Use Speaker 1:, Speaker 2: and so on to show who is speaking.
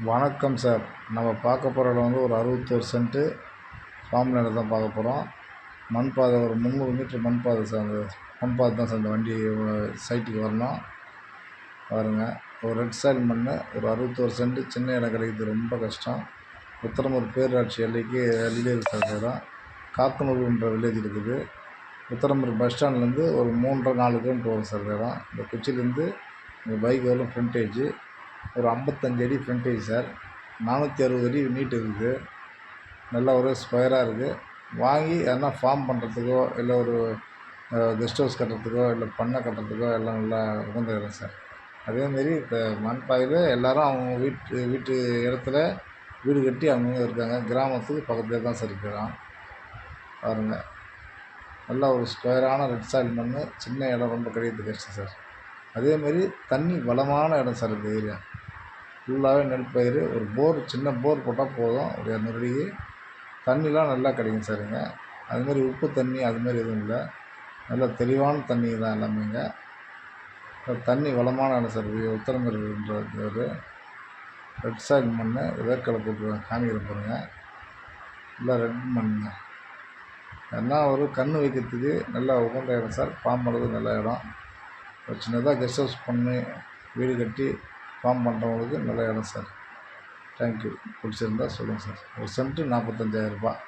Speaker 1: வணக்கம் சார். நம்ம பார்க்க போகிற இடம் ஒரு 61 சென்ட்டு ஃபார்ம் லேண்ட் தான் பார்க்க போகிறோம். மண் பாதை ஒரு 300 மீட்டர் மண் பாதை சார். அந்த மண் பாதை தான் சார் இந்த வண்டி சைட்டுக்கு வரணும். பாருங்கள், ஒரு ரெட் சாயில் மண், ஒரு 61 சென்ட்டு. சின்ன இடம் கிடைக்கிறது ரொம்ப கஷ்டம். உத்தரமூர் பேரூராட்சி எல்லைக்கு வெளியே இருக்கிற இடம். காக்கனூர்ன்ற வில்லேஜ் இருக்குது. உத்தரமூர் பஸ் ஸ்டாண்ட்லேருந்து ஒரு 3.5 கிலோமீட்டர் வரும் சார் இடம். இந்த குச்சிலேருந்து இந்த பைக் வரலும் ஃப்ரண்டேஜ் ஒரு 55 அடி ஃப்ரண்டேஜ் சார். 460 அடி நீட் இருக்குது. நல்லா ஒரு ஸ்கொயராக இருக்குது. வாங்கி எதனா ஃபார்ம் பண்ணுறதுக்கோ, இல்லை ஒரு கெஸ்ட் ஹவுஸ் கட்டுறதுக்கோ, இல்லை பண்ணை கட்டுறதுக்கோ எல்லாம் நல்லா உகந்த இடம் சார். அதேமாரி இப்போ மண்பாயில் எல்லோரும் அவங்க வீட்டு இடத்துல வீடு கட்டி அவங்கவுங்க இருக்காங்க. கிராமத்துக்கு பக்கத்துலேயே தான் சார் இருக்கிறோம். பாருங்கள், நல்லா ஒரு ஸ்கொயரான ரெட் சாயில் மண். சின்ன இடம், ரொம்ப கிடைக்கிறது கஷ்டம் சார். அதேமாரி தண்ணி வளமான இடம் சார். இந்த ஏரியா ஃபுல்லாகவே நெல் பயிர். ஒரு போர், சின்ன போர் போட்டால் போதும். ஒரு 200 அடிக்கு தண்ணிலாம் நல்லா கிடைக்கும் சார். இங்கே அதுமாரி உப்பு தண்ணி அதுமாரி எதுவும் இல்லை. நல்லா தெளிவான தண்ணி தான் எல்லாமே. இங்கே தண்ணி வளமான இடம் சார். உத்தரமேருன்ற ஒரு ரெட் சாயில் மண். வேர்க்கடலை போட்டு காமிக்கிற பாருங்க. நல்லா ரெட் மண். ஏன்னா ஒரு கன்று வைக்கிறதுக்கு நல்லா உகந்த இடம் சார். ஃபார்ம் பண்ணுறதுக்கு நல்ல இடம். ஒரு சின்னதாக கெஸ்ட் ஹவுஸ் பண்ணி வீடு கட்டி ஃபார்ம் பண்ணுறவங்களுக்கு நல்ல இடம் சார். தேங்க்யூ. பிடிச்சிருந்தா சொல்லுங்கள் சார். ஒரு சென்ட்டு 45,000 ரூபாய்.